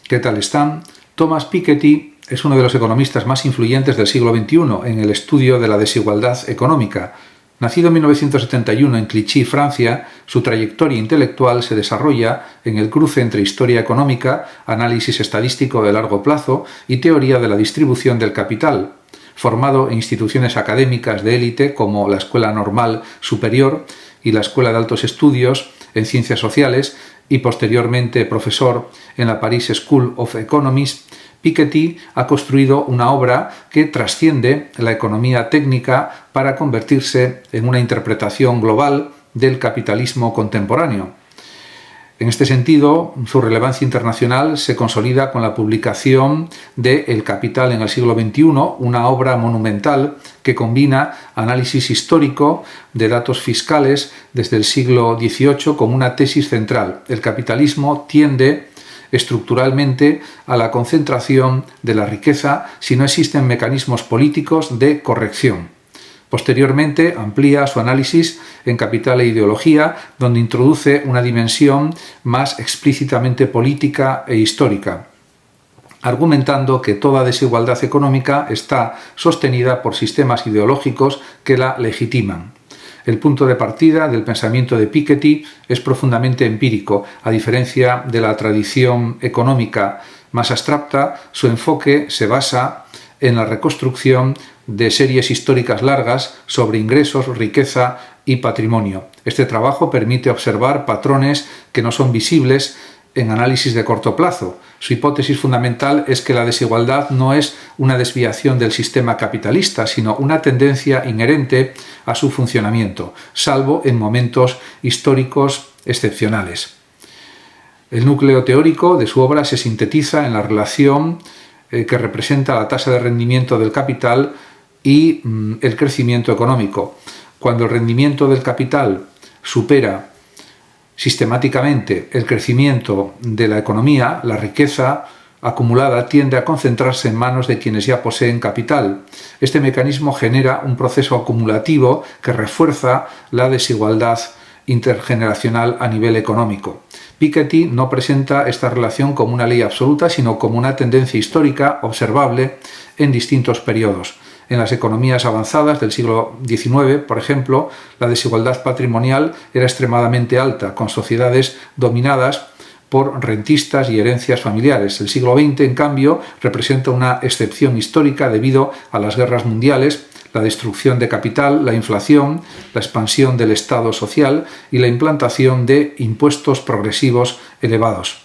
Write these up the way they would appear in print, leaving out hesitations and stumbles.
¿Qué tal están? Thomas Piketty es uno de los economistas más influyentes del siglo XXI en el estudio de la desigualdad económica. Nacido en 1971 en Clichy, Francia, su trayectoria intelectual se desarrolla en el cruce entre historia económica, análisis estadístico de largo plazo y teoría de la distribución del capital. Formado en instituciones académicas de élite como la Escuela Normal Superior y la Escuela de Altos Estudios en Ciencias Sociales y posteriormente profesor en la Paris School of Economics, Piketty ha construido una obra que trasciende la economía técnica para convertirse en una interpretación global del capitalismo contemporáneo. En este sentido, su relevancia internacional se consolida con la publicación de El Capital en el siglo XXI, una obra monumental que combina análisis histórico de datos fiscales desde el siglo XVIII como una tesis central. El capitalismo tiende estructuralmente a la concentración de la riqueza si no existen mecanismos políticos de corrección. Posteriormente amplía su análisis en Capital e Ideología, donde introduce una dimensión más explícitamente política e histórica, argumentando que toda desigualdad económica está sostenida por sistemas ideológicos que la legitiman. El punto de partida del pensamiento de Piketty es profundamente empírico. A diferencia de la tradición económica más abstracta, su enfoque se basa en la reconstrucción de series históricas largas sobre ingresos, riqueza y patrimonio. Este trabajo permite observar patrones que no son visibles en análisis de corto plazo. Su hipótesis fundamental es que la desigualdad no es una desviación del sistema capitalista, sino una tendencia inherente a su funcionamiento, salvo en momentos históricos excepcionales. El núcleo teórico de su obra se sintetiza en la relación que representa la tasa de rendimiento del capital y el crecimiento económico. Cuando el rendimiento del capital supera sistemáticamente el crecimiento de la economía, la riqueza acumulada tiende a concentrarse en manos de quienes ya poseen capital. Este mecanismo genera un proceso acumulativo que refuerza la desigualdad intergeneracional a nivel económico. Piketty no presenta esta relación como una ley absoluta, sino como una tendencia histórica observable en distintos periodos. En las economías avanzadas del siglo XIX, por ejemplo, la desigualdad patrimonial era extremadamente alta, con sociedades dominadas por rentistas y herencias familiares. El siglo XX, en cambio, representa una excepción histórica debido a las guerras mundiales, la destrucción de capital, la inflación, la expansión del Estado social y la implantación de impuestos progresivos elevados.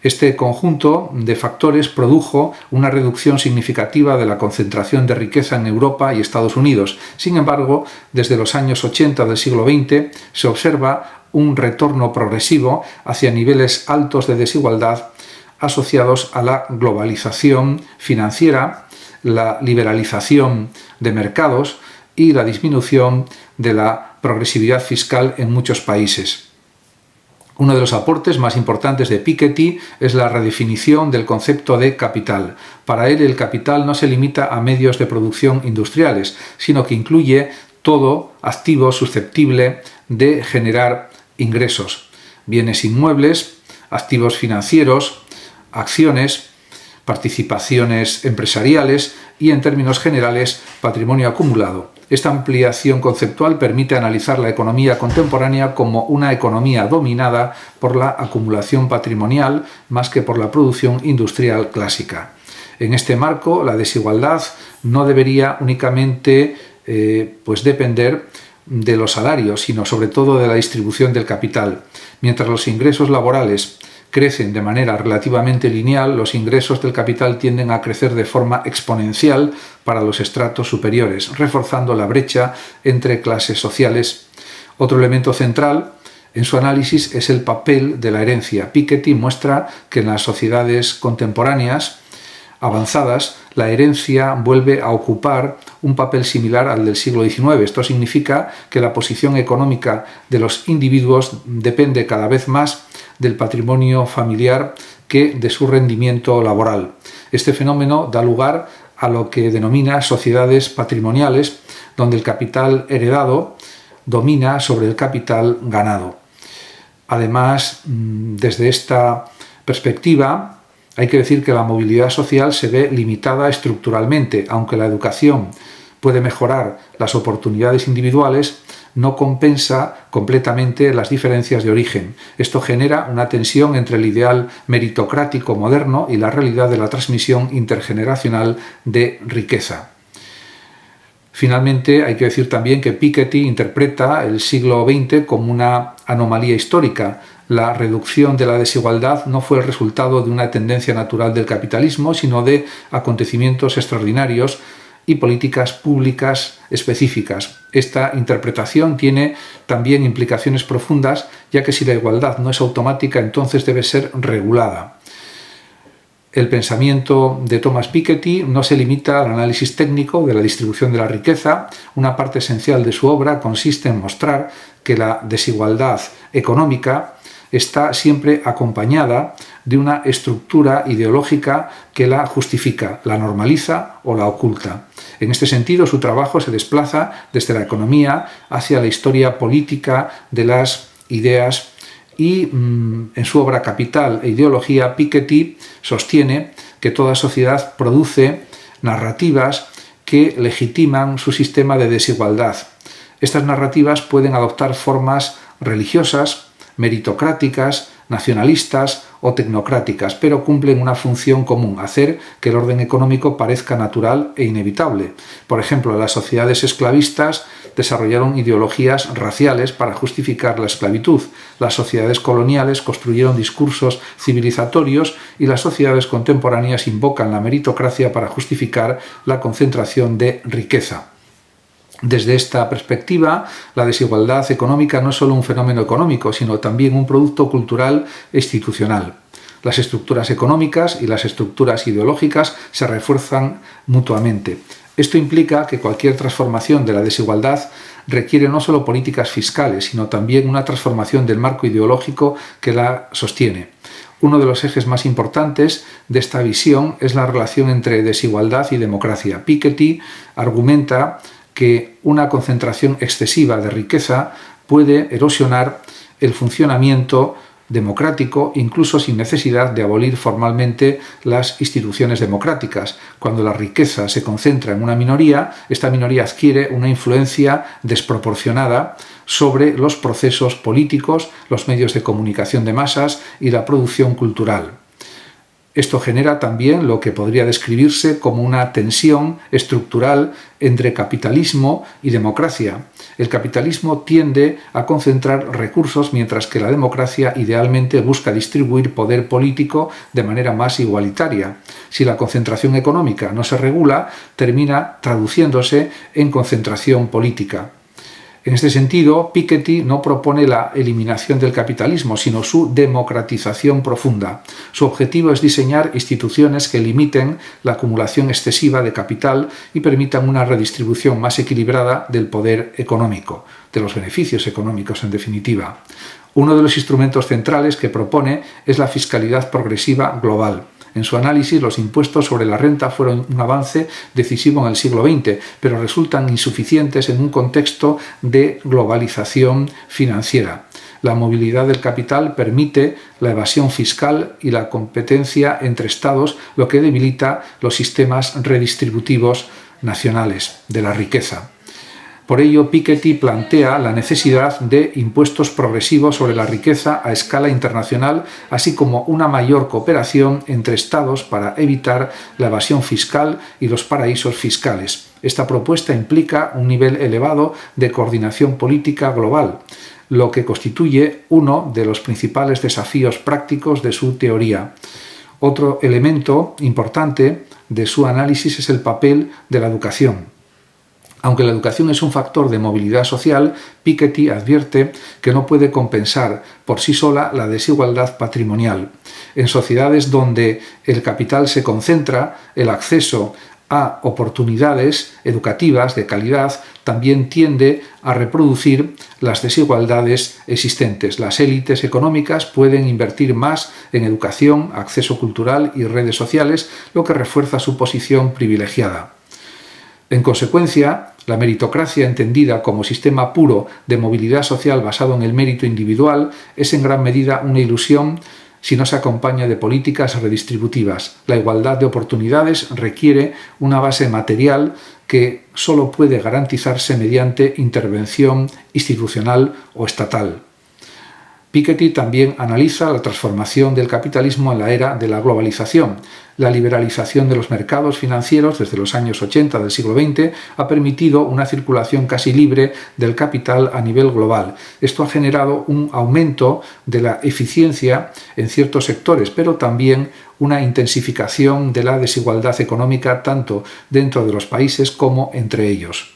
Este conjunto de factores produjo una reducción significativa de la concentración de riqueza en Europa y Estados Unidos. Sin embargo, desde los años 80 del siglo XX se observa un retorno progresivo hacia niveles altos de desigualdad asociados a la globalización financiera, la liberalización de mercados y la disminución de la progresividad fiscal en muchos países. Uno de los aportes más importantes de Piketty es la redefinición del concepto de capital. Para él, el capital no se limita a medios de producción industriales, sino que incluye todo activo susceptible de generar ingresos, bienes inmuebles, activos financieros, acciones, participaciones empresariales y, en términos generales, patrimonio acumulado. Esta ampliación conceptual permite analizar la economía contemporánea como una economía dominada por la acumulación patrimonial más que por la producción industrial clásica. En este marco, la desigualdad no debería únicamente depender de los salarios, sino sobre todo de la distribución del capital. Mientras los ingresos laborales crecen de manera relativamente lineal, los ingresos del capital tienden a crecer de forma exponencial para los estratos superiores, reforzando la brecha entre clases sociales. Otro elemento central en su análisis es el papel de la herencia. Piketty muestra que en las sociedades contemporáneas avanzadas, la herencia vuelve a ocupar un papel similar al del siglo XIX. Esto significa que la posición económica de los individuos depende cada vez más del patrimonio familiar que de su rendimiento laboral. Este fenómeno da lugar a lo que denomina sociedades patrimoniales, donde el capital heredado domina sobre el capital ganado. Además, desde esta perspectiva, Hay que decir que la movilidad social se ve limitada estructuralmente, aunque la educación puede mejorar las oportunidades individuales, no compensa completamente las diferencias de origen. Esto genera una tensión entre el ideal meritocrático moderno y la realidad de la transmisión intergeneracional de riqueza. Finalmente, hay que decir también que Piketty interpreta el siglo XX como una anomalía histórica. La reducción de la desigualdad no fue el resultado de una tendencia natural del capitalismo, sino de acontecimientos extraordinarios y políticas públicas específicas. Esta interpretación tiene también implicaciones profundas, ya que si la igualdad no es automática, entonces debe ser regulada. El pensamiento de Thomas Piketty no se limita al análisis técnico de la distribución de la riqueza. Una parte esencial de su obra consiste en mostrar que la desigualdad económica está siempre acompañada de una estructura ideológica que la justifica, la normaliza o la oculta. En este sentido, su trabajo se desplaza desde la economía hacia la historia política de las ideas y en su obra Capital e Ideología, Piketty sostiene que toda sociedad produce narrativas que legitiman su sistema de desigualdad. Estas narrativas pueden adoptar formas religiosas, meritocráticas, nacionalistas o tecnocráticas, pero cumplen una función común: hacer que el orden económico parezca natural e inevitable. Por ejemplo, las sociedades esclavistas desarrollaron ideologías raciales para justificar la esclavitud, las sociedades coloniales construyeron discursos civilizatorios y las sociedades contemporáneas invocan la meritocracia para justificar la concentración de riqueza. Desde esta perspectiva, la desigualdad económica no es solo un fenómeno económico, sino también un producto cultural e institucional. Las estructuras económicas y las estructuras ideológicas se refuerzan mutuamente. Esto implica que cualquier transformación de la desigualdad requiere no solo políticas fiscales, sino también una transformación del marco ideológico que la sostiene. Uno de los ejes más importantes de esta visión es la relación entre desigualdad y democracia. Piketty argumenta que una concentración excesiva de riqueza puede erosionar el funcionamiento democrático, incluso sin necesidad de abolir formalmente las instituciones democráticas. Cuando la riqueza se concentra en una minoría, esta minoría adquiere una influencia desproporcionada sobre los procesos políticos, los medios de comunicación de masas y la producción cultural. Esto genera también lo que podría describirse como una tensión estructural entre capitalismo y democracia. El capitalismo tiende a concentrar recursos, mientras que la democracia idealmente busca distribuir poder político de manera más igualitaria. Si la concentración económica no se regula, termina traduciéndose en concentración política. En este sentido, Piketty no propone la eliminación del capitalismo, sino su democratización profunda. Su objetivo es diseñar instituciones que limiten la acumulación excesiva de capital y permitan una redistribución más equilibrada del poder económico, de los beneficios económicos en definitiva. Uno de los instrumentos centrales que propone es la fiscalidad progresiva global. En su análisis, los impuestos sobre la renta fueron un avance decisivo en el siglo XX, pero resultan insuficientes en un contexto de globalización financiera. La movilidad del capital permite la evasión fiscal y la competencia entre Estados, lo que debilita los sistemas redistributivos nacionales de la riqueza. Por ello, Piketty plantea la necesidad de impuestos progresivos sobre la riqueza a escala internacional, así como una mayor cooperación entre Estados para evitar la evasión fiscal y los paraísos fiscales. Esta propuesta implica un nivel elevado de coordinación política global, lo que constituye uno de los principales desafíos prácticos de su teoría. Otro elemento importante de su análisis es el papel de la educación. Aunque la educación es un factor de movilidad social, Piketty advierte que no puede compensar por sí sola la desigualdad patrimonial. En sociedades donde el capital se concentra, el acceso a oportunidades educativas de calidad también tiende a reproducir las desigualdades existentes. Las élites económicas pueden invertir más en educación, acceso cultural y redes sociales, lo que refuerza su posición privilegiada. En consecuencia, la meritocracia, entendida como sistema puro de movilidad social basado en el mérito individual, es en gran medida una ilusión si no se acompaña de políticas redistributivas. La igualdad de oportunidades requiere una base material que solo puede garantizarse mediante intervención institucional o estatal. Piketty también analiza la transformación del capitalismo en la era de la globalización. La liberalización de los mercados financieros desde los años 80 del siglo XX ha permitido una circulación casi libre del capital a nivel global. Esto ha generado un aumento de la eficiencia en ciertos sectores, pero también una intensificación de la desigualdad económica tanto dentro de los países como entre ellos.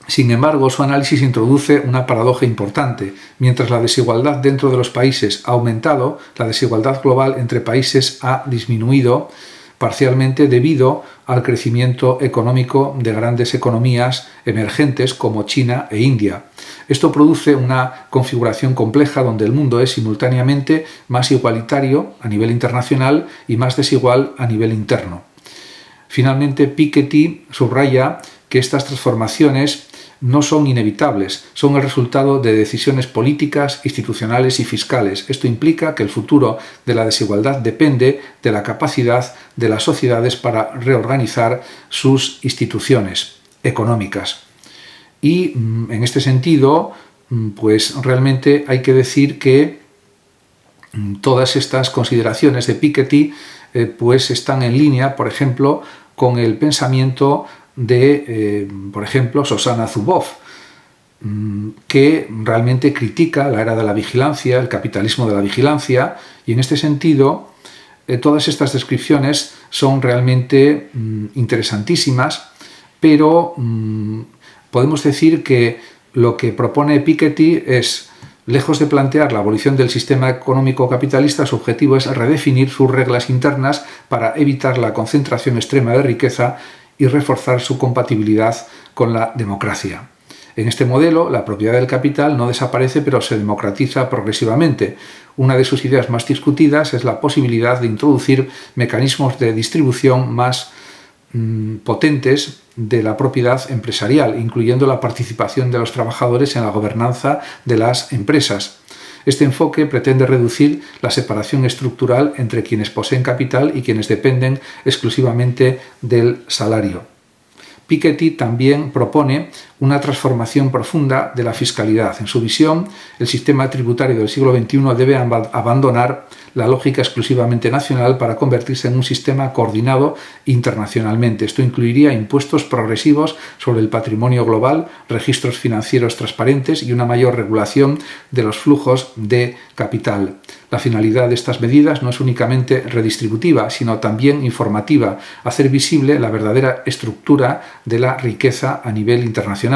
Sin embargo, su análisis introduce una paradoja importante. Mientras la desigualdad dentro de los países ha aumentado, la desigualdad global entre países ha disminuido parcialmente debido al crecimiento económico de grandes economías emergentes como China e India. Esto produce una configuración compleja donde el mundo es simultáneamente más igualitario a nivel internacional y más desigual a nivel interno. Finalmente, Piketty subraya que estas transformaciones no son inevitables, son el resultado de decisiones políticas, institucionales y fiscales. Esto implica que el futuro de la desigualdad depende de la capacidad de las sociedades para reorganizar sus instituciones económicas. Y en este sentido, pues realmente hay que decir que todas estas consideraciones de Piketty pues están en línea, por ejemplo, con el pensamiento de, por ejemplo, Shoshana Zuboff, que realmente critica la era de la vigilancia, el capitalismo de la vigilancia, y en este sentido todas estas descripciones son realmente interesantísimas, pero podemos decir que lo que propone Piketty es, lejos de plantear la abolición del sistema económico capitalista, su objetivo es redefinir sus reglas internas para evitar la concentración extrema de riqueza y reforzar su compatibilidad con la democracia. En este modelo, la propiedad del capital no desaparece, pero se democratiza progresivamente. Una de sus ideas más discutidas es la posibilidad de introducir mecanismos de distribución más potentes de la propiedad empresarial, incluyendo la participación de los trabajadores en la gobernanza de las empresas. Este enfoque pretende reducir la separación estructural entre quienes poseen capital y quienes dependen exclusivamente del salario. Piketty también propone una transformación profunda de la fiscalidad. En su visión, el sistema tributario del siglo XXI debe abandonar la lógica exclusivamente nacional para convertirse en un sistema coordinado internacionalmente. Esto incluiría impuestos progresivos sobre el patrimonio global, registros financieros transparentes y una mayor regulación de los flujos de capital. La finalidad de estas medidas no es únicamente redistributiva, sino también informativa, hacer visible la verdadera estructura de la riqueza a nivel internacional.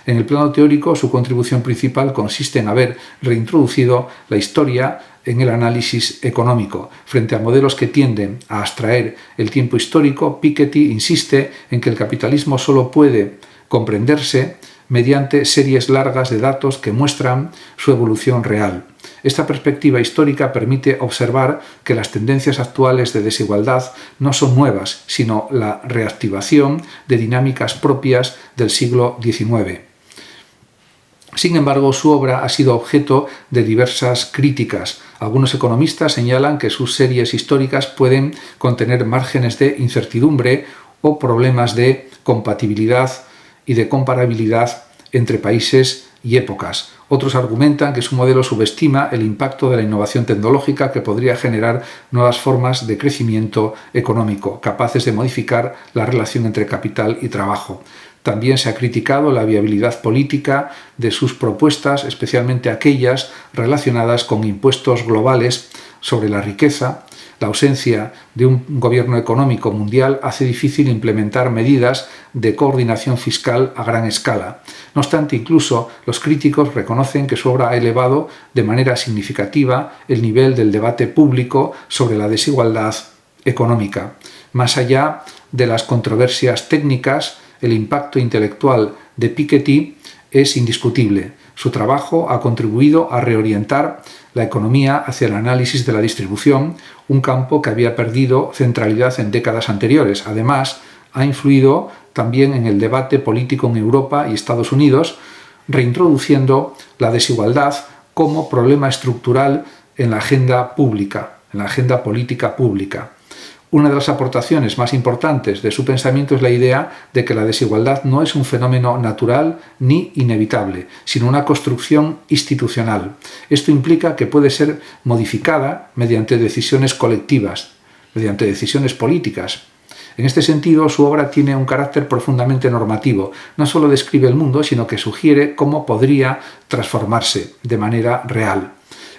En el plano teórico, su contribución principal consiste en haber reintroducido la historia en el análisis económico. Frente a modelos que tienden a abstraer el tiempo histórico, Piketty insiste en que el capitalismo solo puede comprenderse mediante series largas de datos que muestran su evolución real. Esta perspectiva histórica permite observar que las tendencias actuales de desigualdad no son nuevas, sino la reactivación de dinámicas propias del siglo XIX. Sin embargo, su obra ha sido objeto de diversas críticas. Algunos economistas señalan que sus series históricas pueden contener márgenes de incertidumbre o problemas de compatibilidad y de comparabilidad entre países y épocas. Otros argumentan que su modelo subestima el impacto de la innovación tecnológica que podría generar nuevas formas de crecimiento económico, capaces de modificar la relación entre capital y trabajo. También se ha criticado la viabilidad política de sus propuestas, especialmente aquellas relacionadas con impuestos globales sobre la riqueza. La ausencia de un gobierno económico mundial hace difícil implementar medidas de coordinación fiscal a gran escala. No obstante, incluso los críticos reconocen que su obra ha elevado de manera significativa el nivel del debate público sobre la desigualdad económica. Más allá de las controversias técnicas, el impacto intelectual de Piketty es indiscutible. Su trabajo ha contribuido a reorientar la economía hacia el análisis de la distribución, un campo que había perdido centralidad en décadas anteriores. Además, ha influido también en el debate político en Europa y Estados Unidos, reintroduciendo la desigualdad como problema estructural en la agenda pública, en la agenda política pública. Una de las aportaciones más importantes de su pensamiento es la idea de que la desigualdad no es un fenómeno natural ni inevitable, sino una construcción institucional. Esto implica que puede ser modificada mediante decisiones colectivas, mediante decisiones políticas. En este sentido, su obra tiene un carácter profundamente normativo. No solo describe el mundo, sino que sugiere cómo podría transformarse de manera real.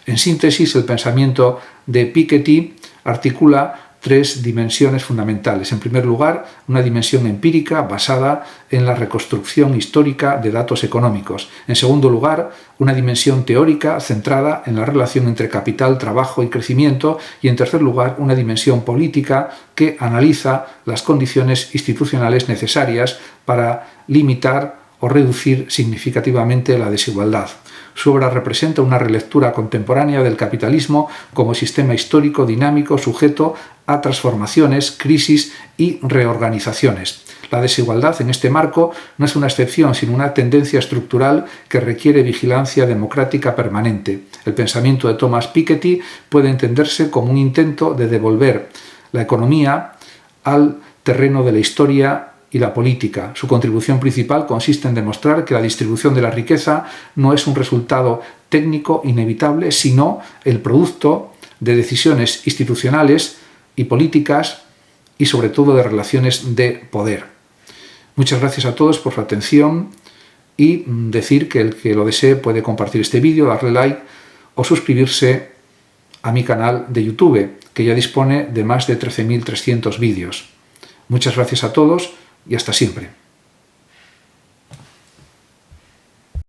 En síntesis, el pensamiento de Piketty articula tres dimensiones fundamentales. En primer lugar, una dimensión empírica basada en la reconstrucción histórica de datos económicos. En segundo lugar, una dimensión teórica centrada en la relación entre capital, trabajo y crecimiento. Y en tercer lugar, una dimensión política que analiza las condiciones institucionales necesarias para limitar o reducir significativamente la desigualdad. Su obra representa una relectura contemporánea del capitalismo como sistema histórico dinámico sujeto a transformaciones, crisis y reorganizaciones. La desigualdad en este marco no es una excepción, sino una tendencia estructural que requiere vigilancia democrática permanente. El pensamiento de Thomas Piketty puede entenderse como un intento de devolver la economía al terreno de la historia y la política. Su contribución principal consiste en demostrar que la distribución de la riqueza no es un resultado técnico inevitable, sino el producto de decisiones institucionales y políticas y sobre todo de relaciones de poder. Muchas gracias a todos por su atención y decir que el que lo desee puede compartir este vídeo, darle like o suscribirse a mi canal de YouTube, que ya dispone de más de 13.300 vídeos. Muchas gracias a todos y hasta siempre.